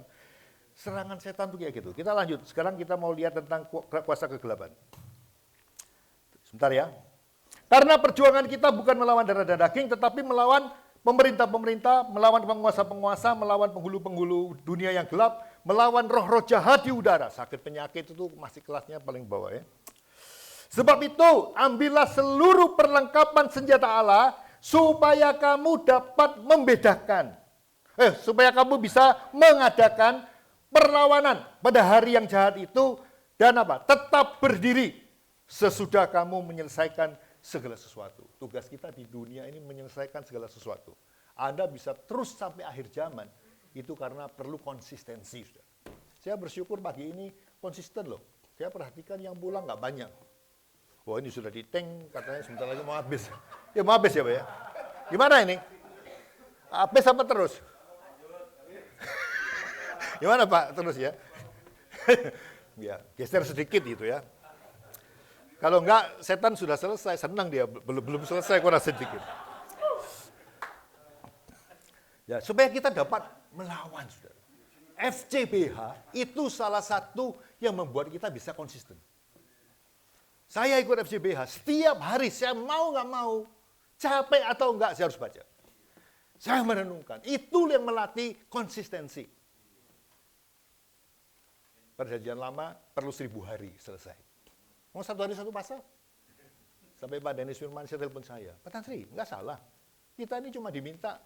Serangan setan itu kayak gitu. Kita lanjut. Sekarang kita mau lihat tentang kuasa kegelapan. Sebentar ya. Karena perjuangan kita bukan melawan darah dan daging, tetapi melawan pemerintah-pemerintah, melawan penguasa-penguasa, melawan penghulu-penghulu dunia yang gelap, melawan roh-roh jahat di udara. Sakit penyakit itu masih kelasnya paling bawah ya. Sebab itu, ambillah seluruh perlengkapan senjata Allah, supaya kamu dapat membedakan. Supaya kamu bisa mengadakan perlawanan pada hari yang jahat itu, dan apa? Tetap berdiri sesudah kamu menyelesaikan segala sesuatu. Tugas kita di dunia ini menyelesaikan segala sesuatu. Anda bisa terus sampai akhir zaman, itu karena perlu konsistensi. Saya bersyukur pagi ini konsisten loh. Saya perhatikan yang pulang nggak banyak. Wah ini sudah di tank, katanya sebentar lagi mau habis. Ya mau habis ya Pak ya? Gimana ini? Habis apa terus? Gimana Pak? Terus ya? Ya, geser sedikit gitu ya. Kalau enggak, setan sudah selesai, senang dia. Belum selesai, kurang sedikit. Ya, supaya kita dapat melawan, saudara. FCBH itu salah satu yang membuat kita bisa konsisten. Saya ikut FCBH, setiap hari saya mau nggak mau, capek atau enggak, saya harus baca. Saya merenungkan, itu yang melatih konsistensi. Perjanjian lama perlu 1000 hari selesai. Mau 1 hari 1 pasal. Sampai Pak Dennis Firmansyah telepon saya, Pak Tansri, nggak salah. Kita ini cuma diminta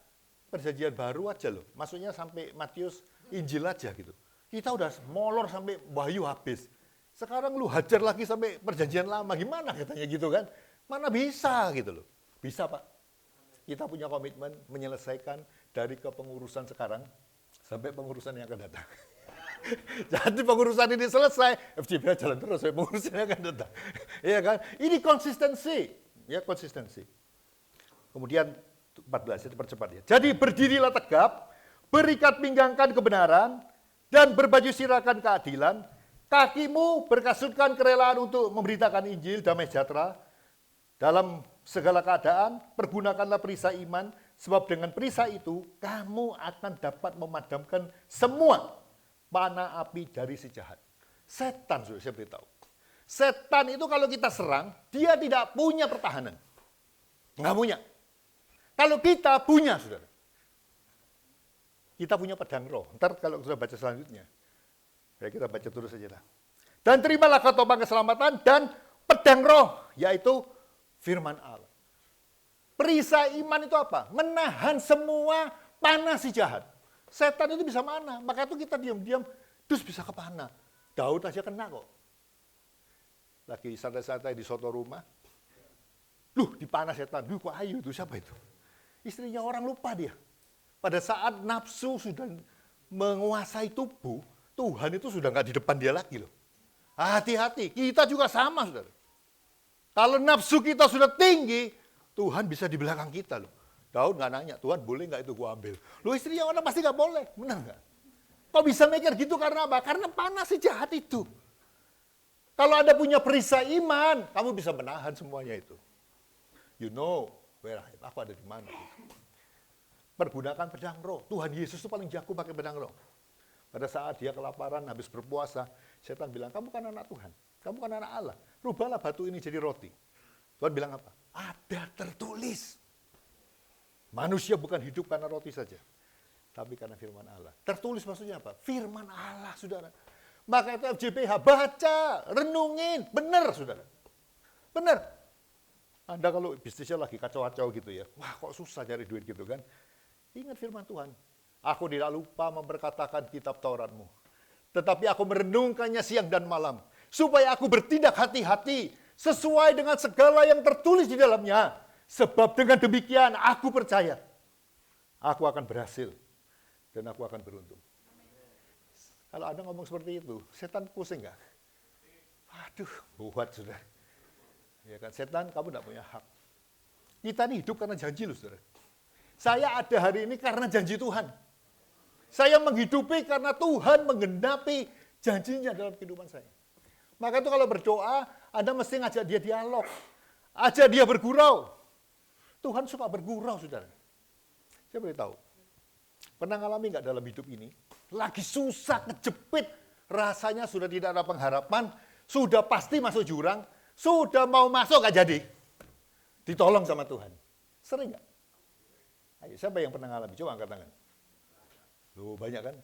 perjanjian baru aja loh. Maksudnya sampai Matius, Injil aja gitu. Kita udah molor sampai Wahyu habis. Sekarang lu hajar lagi sampai perjanjian lama, gimana katanya gitu kan? Mana bisa gitu loh. Bisa Pak. Kita punya komitmen menyelesaikan dari kepengurusan sekarang sampai pengurusan yang akan datang. Jadi pengurusan ini selesai, FJB jalan terus sampai pengurusan yang akan datang. Iya kan? Ini konsistensi. Ya, konsistensi. Kemudian 14, itu percepat ya. Jadi berdirilah tegap, berikat pinggangkan kebenaran, dan berbaju sirahkan keadilan, kakimu berkasutkan kerelaan untuk memberitakan Injil damai sejahtera, dalam segala keadaan, pergunakanlah perisai iman, sebab dengan perisai itu, kamu akan dapat memadamkan semua panah api dari si jahat. Setan, sudah saya beritahu. Setan itu kalau kita serang, dia tidak punya pertahanan. Nggak punya. Kalau kita punya, saudara. Kita punya pedang roh. Ntar kalau sudah baca selanjutnya. Ya kita baca terus saja lah. Dan terimalah kau tombak keselamatan dan pedang roh, yaitu firman Allah. Perisai iman itu apa? Menahan semua panah si jahat. Setan itu bisa mana? Maka itu kita diam-diam, terus bisa ke panah. Daud aja kena kok. Lagi santai-santai di soto rumah. Dipanah setan. Kok ayo itu siapa itu? Istrinya orang, lupa dia. Pada saat nafsu sudah menguasai tubuh, Tuhan itu sudah nggak di depan dia lagi loh. Hati-hati, kita juga sama saudara. Kalau nafsu kita sudah tinggi, Tuhan bisa di belakang kita loh. Daud nggak nanya, Tuhan boleh nggak itu gua ambil? Istrinya orang pasti nggak boleh, benar nggak? Kok bisa mikir gitu karena apa? Karena panas si jahat itu. Kalau Anda punya perisai iman, kamu bisa menahan semuanya itu. You know where I am, aku ada di mana. Pergunakan pedang roh. Tuhan Yesus itu paling jago pakai pedang roh. Pada saat dia kelaparan, habis berpuasa, setan bilang, kamu kan anak Tuhan, kamu kan anak Allah. Rubahlah batu ini jadi roti. Tuhan bilang apa? Ada tertulis. Manusia bukan hidup karena roti saja, tapi karena firman Allah. Tertulis maksudnya apa? Firman Allah, saudara. Maka itu FJPH, baca, renungin, benar, saudara. Benar. Anda kalau bisnisnya lagi kacau-kacau gitu ya, wah kok susah cari duit gitu kan. Ingat firman Tuhan. Aku tidak lupa memperkatakan kitab Tauratmu, tetapi aku merenungkannya siang dan malam, supaya aku bertindak hati-hati, sesuai dengan segala yang tertulis di dalamnya. Sebab dengan demikian aku percaya, aku akan berhasil, dan aku akan beruntung. Kalau Anda ngomong seperti itu, setan pusing nggak? Aduh, buat sudah. Ya kan, setan kamu tidak punya hak. Kita ini hidup karena janji loh, saudara. Saya ada hari ini karena janji Tuhan. Saya menghidupi karena Tuhan menggenapi janjinya dalam kehidupan saya. Maka itu kalau berdoa, Anda mesti ngajak dia dialog. Ajak dia bergurau. Tuhan suka bergurau, saudara. Saya beritahu. Pernah ngalami nggak dalam hidup ini? Lagi susah, kejepit. Rasanya sudah tidak ada pengharapan. Sudah pasti masuk jurang. Sudah mau masuk nggak jadi. Ditolong sama Tuhan. Sering nggak? Ayo, siapa yang pernah ngalami? Coba angkat tangan. Loh, banyak kan?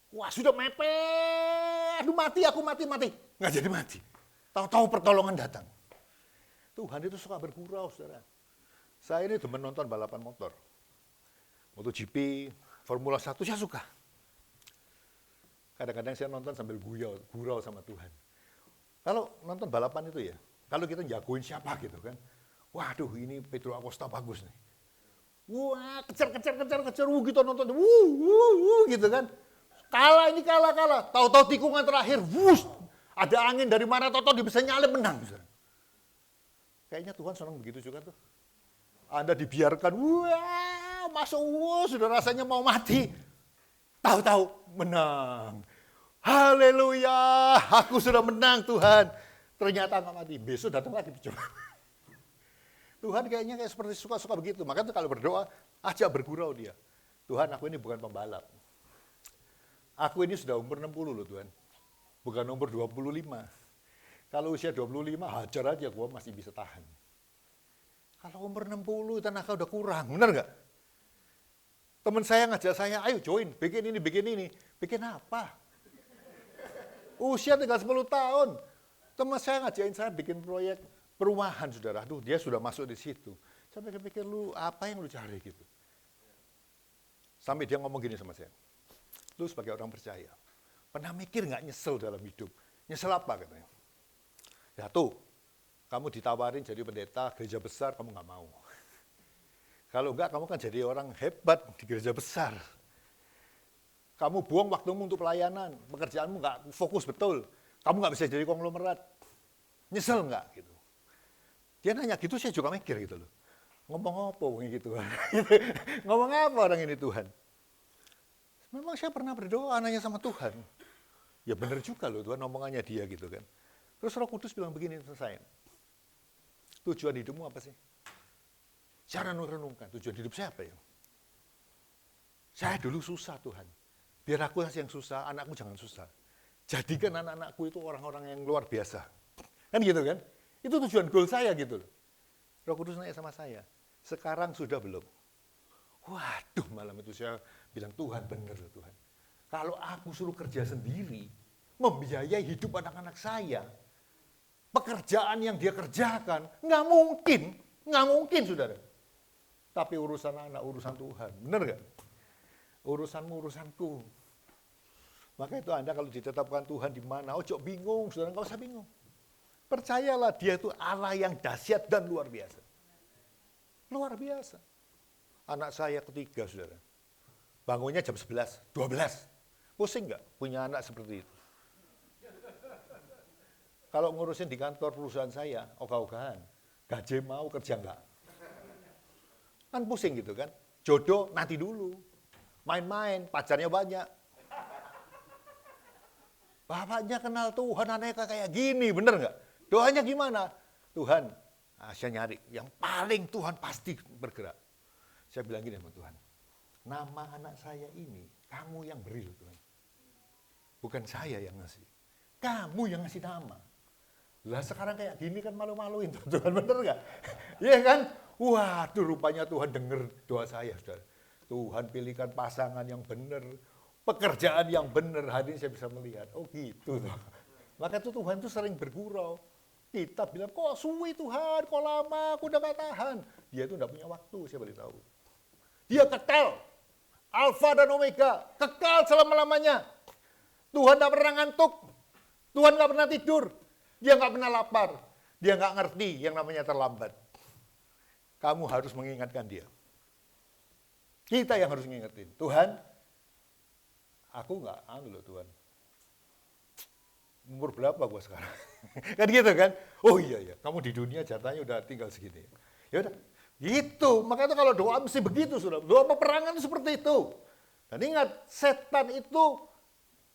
Wah, sudah mepet. Aduh, mati, aku mati. Nggak jadi mati. Tahu-tahu pertolongan datang. Tuhan itu suka bergurau, saudara. Saya ini demen nonton balapan motor. MotoGP, Formula 1, saya suka. Kadang-kadang saya nonton sambil gurau sama Tuhan. Kalau nonton balapan itu ya, kalau kita jagoin siapa gitu kan. Waduh, ini Pedro Acosta bagus nih. Wah, kejar, gitu nonton, gitu kan. Kalah. Tahu-tahu tikungan terakhir, ada angin dari mana, tahu-tahu dia bisa nyalip menang. Kayaknya Tuhan senang begitu juga tuh. Anda dibiarkan, masuk, sudah rasanya mau mati. Tahu-tahu menang. Haleluya, aku sudah menang Tuhan. Ternyata nggak mati, besok datang lagi coba. Tuhan kayaknya kayak seperti suka-suka begitu. Makanya kalau berdoa, ajak bergurau dia. Tuhan, aku ini bukan pembalap. Aku ini sudah umur 60 loh Tuhan. Bukan umur 25. Kalau usia 25, hajar aja, gua masih bisa tahan. Kalau umur 60, tenaga udah kurang, benar nggak? Teman saya ngajak saya, ayo join, bikin ini. Bikin apa? Usia tinggal 10 tahun. Teman saya ngajakin saya bikin proyek perumahan, saudara. Aduh, dia sudah masuk di situ. Saya pikir-pikir, lu apa yang lu cari gitu. Sampai dia ngomong gini sama saya. Lu sebagai orang percaya, pernah mikir nggak nyesel dalam hidup? Nyesel apa katanya? Ya tuh, kamu ditawarin jadi pendeta gereja besar, kamu nggak mau. Kalau enggak, kamu kan jadi orang hebat di gereja besar. Kamu buang waktumu untuk pelayanan, pekerjaanmu nggak fokus betul. Kamu nggak bisa jadi konglomerat. Nyesel nggak? Gitu. Dia nanya gitu, saya juga mikir gitu loh. Ngomong apa orang gitu? Ngomong apa orang ini Tuhan? Memang saya pernah berdoa nanya sama Tuhan. Ya benar juga loh Tuhan, omongannya dia gitu kan. Terus Roh Kudus bilang begini sama saya. Tujuan hidupmu apa sih? Saya renung-renungkan, tujuan hidup saya apa ya? Saya dulu susah Tuhan. Biar aku yang susah, anakku jangan susah. Jadikan anak-anakku itu orang-orang yang luar biasa. Kan gitu kan? Itu tujuan goal saya gitu loh. Roh Kudus nanya sama saya, sekarang sudah belum? Waduh, malam itu saya bilang, Tuhan bener loh Tuhan. Kalau aku suruh kerja sendiri, membiayai hidup anak-anak saya, pekerjaan yang dia kerjakan, nggak mungkin saudara. Tapi urusan anak, urusan Tuhan, bener nggak? Urusanmu, urusanku. Maka itu Anda kalau ditetapkan Tuhan di mana, ojo bingung, saudara, nggak usah bingung. Percayalah dia itu Allah yang dahsyat dan luar biasa. Luar biasa. Anak saya ketiga, saudara. Bangunnya jam 11, 12. Pusing nggak punya anak seperti itu? Kalau ngurusin di kantor perusahaan saya, ogah-ogahan, gaji mau kerja enggak? Kan pusing gitu kan? Jodoh nanti dulu, main-main, pacarnya banyak. Bapaknya kenal Tuhan, anaknya kayak gini, bener nggak? Doanya gimana? Tuhan, saya nyari yang paling Tuhan pasti bergerak. Saya bilang gini sama Tuhan, nama anak saya ini, kamu yang beri loh Tuhan. Bukan saya yang ngasih, kamu yang ngasih nama. Lah sekarang kayak gini kan malu-maluin Tuhan, bener nggak? Iya kan? Waduh, rupanya Tuhan dengar doa saya, saudara. Tuhan pilihkan pasangan yang benar, pekerjaan yang benar. Hari ini saya bisa melihat, oh gitu. Maka itu Tuhan itu sering bergurau. Kita bilang, kok suwi Tuhan, kok lama, aku udah gak tahan. Dia itu enggak punya waktu, saya beritahu. Dia kekal, Alfa dan Omega, kekal selama-lamanya. Tuhan gak pernah ngantuk, Tuhan gak pernah tidur. Dia nggak pernah lapar, dia nggak ngerti yang namanya terlambat. Kamu harus mengingatkan dia. Kita yang harus mengingatin. Tuhan, aku nggak loh Tuhan. Umur berapa gua sekarang? Kan gitu kan? Oh iya, kamu di dunia jatahnya udah tinggal segini. Ya udah, gitu. Makanya kalau doa mesti begitu, sudah. Doa peperangan seperti itu. Dan ingat, setan itu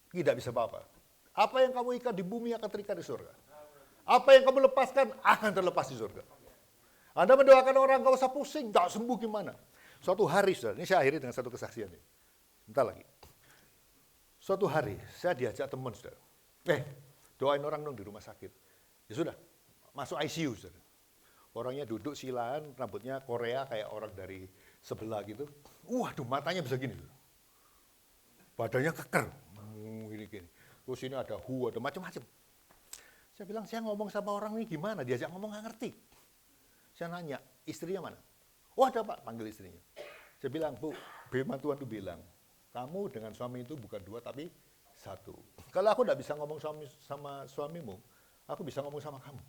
tidak bisa apa-apa. Apa yang kamu ikat di bumi akan terikat di surga. Apa yang kamu lepaskan akan terlepas di surga. Anda mendoakan orang, gak usah pusing, gak sembuh gimana. Suatu hari, saudara, ini saya akhiri dengan satu kesaksian. Bentar lagi. Suatu hari, saya diajak teman, saudara. Doain orang dong di rumah sakit. Ya sudah, masuk ICU, saudara. Orangnya duduk silaan, rambutnya Korea kayak orang dari sebelah gitu. Waduh, matanya bisa gini. Badannya keker. Gini. Terus ini ada ada macam-macam. Saya bilang, saya ngomong sama orang ini gimana? Diajak ngomong nggak ngerti. Saya nanya, istrinya mana? Oh ada Pak, panggil istrinya. Saya bilang, Bu, firman Tuhan itu bilang, kamu dengan suami itu bukan dua tapi satu. Kalau aku nggak bisa ngomong sama suamimu, aku bisa ngomong sama kamu.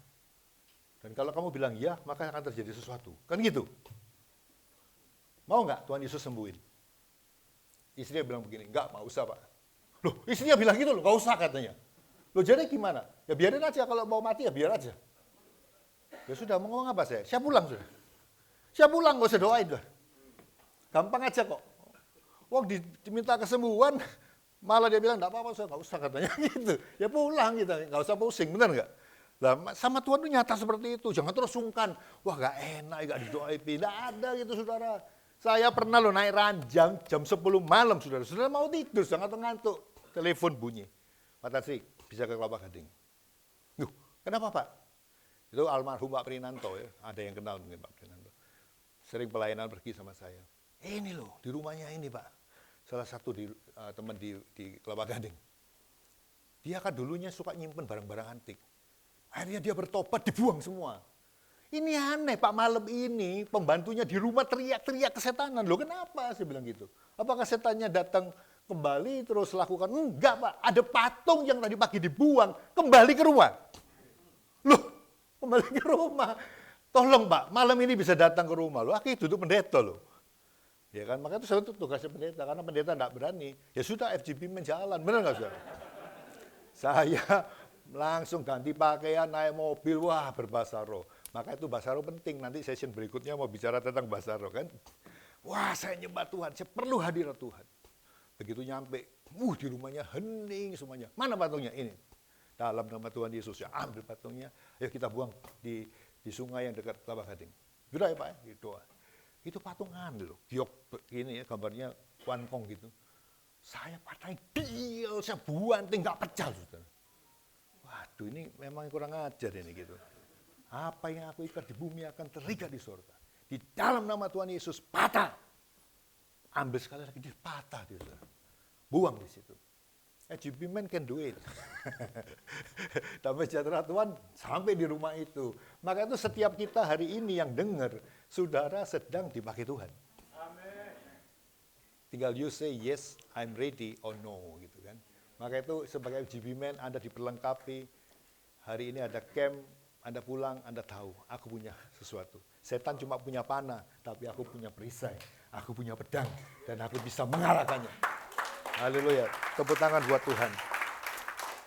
Dan kalau kamu bilang ya, maka akan terjadi sesuatu. Kan gitu. Mau nggak Tuhan Yesus sembuhin? Istrinya bilang begini, nggak usah Pak. Loh, istrinya bilang gitu loh, nggak usah katanya. Loh jadi gimana? Ya biarin aja, kalau mau mati ya biar aja. Ya sudah, mau ngomong apa saya? Saya pulang sudah. Saya pulang, nggak usah doain sudah. Gampang aja kok. Wong diminta kesembuhan, malah dia bilang, nggak apa-apa, nggak usah katanya gitu. Ya pulang gitu, nggak usah pusing, benar nggak? Lah sama Tuhan itu nyata seperti itu, jangan terus sungkan. Wah nggak enak, nggak didoain, tidak ada gitu saudara. Saya pernah loh naik ranjang jam 10 malam saudara. Saudara mau tidur, jangan ngantuk. Telepon bunyi. Pak Tasri, bisa ke Kelapa Gading. Kenapa Pak? Itu almarhum Pak Prinanto ya, ada yang kenal mungkin Pak Prinanto. Sering pelayanan pergi sama saya. Ini loh, di rumahnya ini Pak. Salah satu teman di Kelapa Gading. Dia kan dulunya suka nyimpen barang-barang antik. Akhirnya dia bertobat, dibuang semua. Ini aneh Pak, malam ini pembantunya di rumah teriak-teriak kesetanan. Loh kenapa? Saya bilang gitu. Apakah setannya datang kembali terus lakukan. Enggak Pak, ada patung yang tadi pagi dibuang, kembali ke rumah. Loh, kembali ke rumah. Tolong Pak, malam ini bisa datang ke rumah loh. Aku duduk pendeta loh. Ya kan, makanya itu tugasnya pendeta, karena pendeta enggak berani. Ya sudah, FGP menjalan, benar nggak saudara? Saya langsung ganti pakaian, naik mobil, wah berbahasa roh. Maka itu bahasa roh penting, nanti session berikutnya mau bicara tentang bahasa roh kan. Wah saya nyembah Tuhan, saya perlu hadirat Tuhan. Begitu nyampe, di rumahnya hening semuanya. Mana patungnya? Ini. Dalam nama Tuhan Yesus, ya ambil patungnya, ayo kita buang di sungai yang dekat Kelapa Gading. Sudah ya Pak, ya, doa. Itu patung ambil loh, giok ini ya gambarnya kuankong gitu. Saya patahin, saya buanting, nggak pecah saudara. Waduh ini memang kurang ajar ini gitu. Apa yang aku ikat di bumi akan terikat di surga. Di dalam nama Tuhan Yesus patah. Ambil sekali lagi dia patah dia saudara. Buang di situ. FGP Man can do it. Damai sejahtera Tuhan sampai di rumah itu. Maka itu setiap kita hari ini yang dengar, saudara sedang dipakai Tuhan. Amen. Tinggal you say yes, I'm ready, or no, gitu kan. Maka itu sebagai FGP Man Anda diperlengkapi. Hari ini ada camp, Anda pulang, Anda tahu, aku punya sesuatu. Setan cuma punya panah, tapi aku punya perisai, aku punya pedang, dan aku bisa mengalahkannya. Haleluya, tepuk tangan buat Tuhan.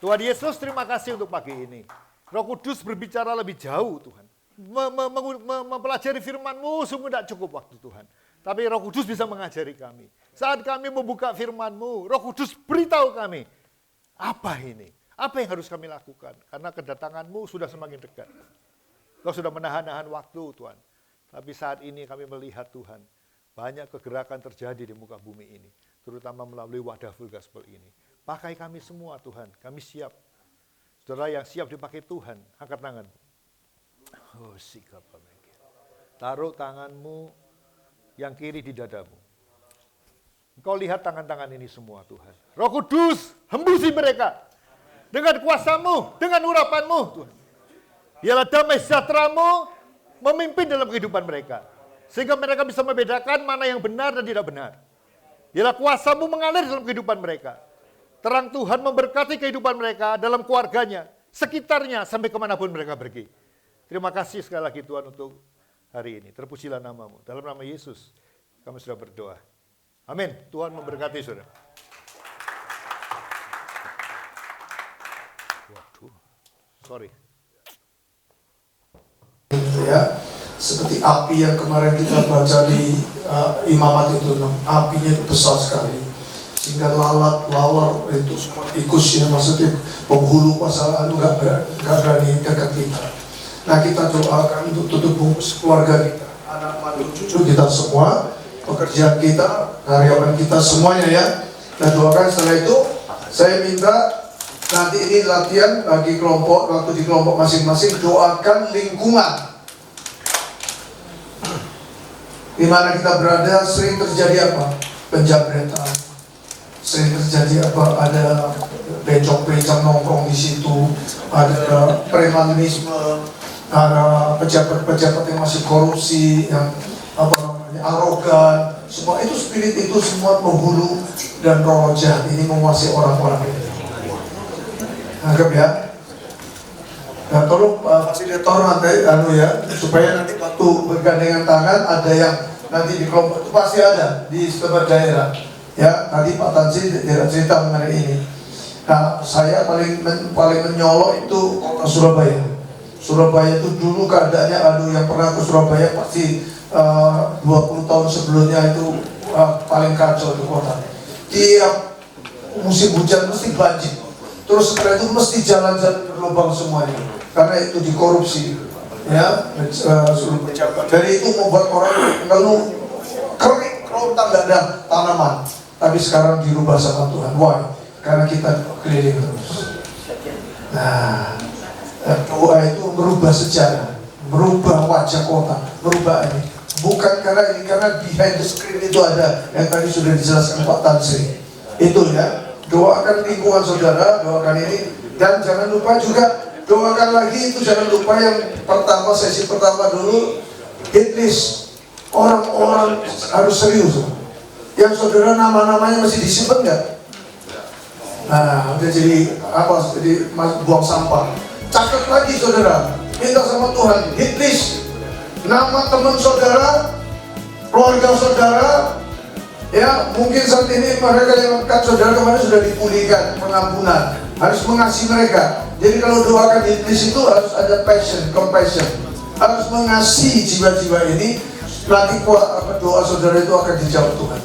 Tuhan Yesus, terima kasih untuk pagi ini. Roh Kudus berbicara lebih jauh Tuhan. Mempelajari firman-Mu sungguh tidak cukup waktu Tuhan. Tapi Roh Kudus bisa mengajari kami. Saat kami membuka firman-Mu, Roh Kudus beritahu kami, apa ini? Apa yang harus kami lakukan? Karena kedatangan-Mu sudah semakin dekat. Kau sudah menahan-nahan waktu Tuhan. Tapi saat ini kami melihat Tuhan, banyak kegerakan terjadi di muka bumi ini. Terutama melalui wadah full gospel ini. Pakai kami semua Tuhan, kami siap. Saudara yang siap dipakai Tuhan, angkat tangan. Oh, sikap pemikir. Taruh tanganmu yang kiri di dadamu. Engkau lihat tangan-tangan ini semua Tuhan. Roh Kudus, hembusi mereka. Dengan kuasa-Mu, dengan urapan-Mu Tuhan. Biarlah damai sejahtera-Mu memimpin dalam kehidupan mereka. Sehingga mereka bisa membedakan mana yang benar dan tidak benar. Biarlah kuasa-Mu mengalir dalam kehidupan mereka. Terang Tuhan memberkati kehidupan mereka dalam keluarganya, sekitarnya, sampai kemanapun mereka pergi. Terima kasih sekali lagi Tuhan untuk hari ini. Terpujilah nama-Mu. Dalam nama Yesus kami sudah berdoa. Amin. Tuhan memberkati saudara. Waduh, sorry. Ya, seperti api yang kemarin kita baca di Imamat itu, apinya itu besar sekali sehingga lalat itu semua tikus ya, maksudnya penghulu pasal nggak berani dekat kita. Nah kita doakan untuk tutup bungkus keluarga kita, anak mantu cucu kita semua, pekerjaan kita, karyawan kita semuanya ya. Kita doakan. Setelah itu saya minta nanti ini latihan bagi kelompok, waktu di kelompok masing-masing doakan lingkungan di mana kita berada. Sering terjadi apa? Penjabretan. Sering terjadi apa? Ada becok-becok nongkrong di situ, ada premanisme, ada pejabat-pejabat yang masih korupsi, yang arogan. Semua itu spirit itu semua penghulu dan roh jahat ini menguasai orang-orang itu. Anggap ya. Nah, tolong fasilitator nanti ya, supaya nanti waktu bergandengan tangan ada yang nanti di kelompok itu pasti ada di setempat daerah. Ya, tadi Pak Tansi tidak cerita mengenai ini. Nah, saya paling menyolok itu kota Surabaya. Surabaya itu dulu keadaannya, yang pernah ke Surabaya pasti 20 tahun sebelumnya itu paling kacau itu kota. Tiap musim hujan mesti banjir. Terus setelah itu mesti jalan-jalan berlubang semuanya. Karena itu dikorupsi, ya, seluruh pejabat. Dari itu membuat orang ngeluh, kering, kerontang, tidak ada tanaman. Tapi sekarang dirubah sama Tuhan. Why? Karena kita keliling terus. Nah, doa itu merubah sejarah, merubah wajah kota, merubah ini. Bukan karena ini, karena behind the screen itu ada yang tadi sudah dijelaskan Pak Tansri. Itu ya, doakan lingkungan saudara, doakan ini, dan jangan lupa juga. Doakan lagi itu, jangan lupa yang pertama, sesi pertama dulu, hit list. Orang-orang harus serius. Yang saudara nama-namanya masih disimpan nggak? Nah, udah jadi apa? Jadi buang sampah. Catat lagi saudara, minta sama Tuhan, hit list nama teman saudara, keluarga saudara, ya mungkin saat ini mereka yang dekat saudara kemarin sudah dipulihkan, pengampunan, harus mengasihi mereka. Jadi kalau doakan hit list itu harus ada passion, compassion, harus mengasihi jiwa-jiwa ini. Nanti doa saudara itu akan dijawab Tuhan.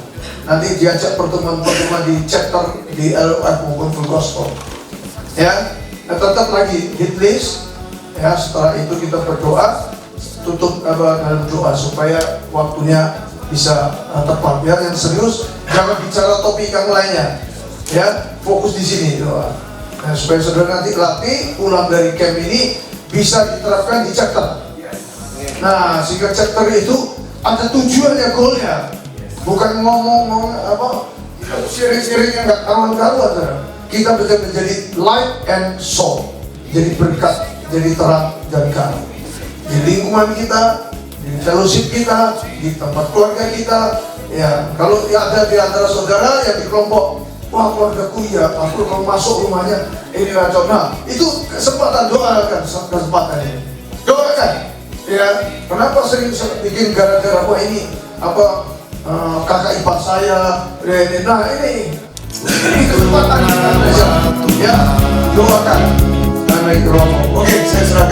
Nanti diajak pertemuan-pertemuan di chapter di LOF maupun full gospel. Ya, nah, tetap lagi hit list. Ya, setelah itu kita berdoa, tutup dalam doa supaya waktunya bisa tepat. Ya, yang serius jangan bicara topik yang lainnya. Ya, fokus di sini doa. Nah, supaya saudara nanti latih pulang dari camp ini bisa diterapkan di chapter. Nah, sehingga chapter itu ada tujuannya, goalnya. Bukan ngomong apa sharing-sharing yang nggak karuan-karuan. Kita bisa menjadi light and salt, jadi berkat, jadi terang dan garam di lingkungan kita, di fellowship kita, di tempat keluarga kita. Ya, kalau ada di antara saudara yang di kelompok, wah keluargaku ya, aku kalau masuk rumahnya ini kacau. Nah, itu kesempatan, doakan kesempatan ini, doakan. Ya, kenapa sering bikin gara-gara wah ini apa? Kakak ipar saya, nah ini kesempatan kita, ya doakan karena itu. Oke, saya serahkan.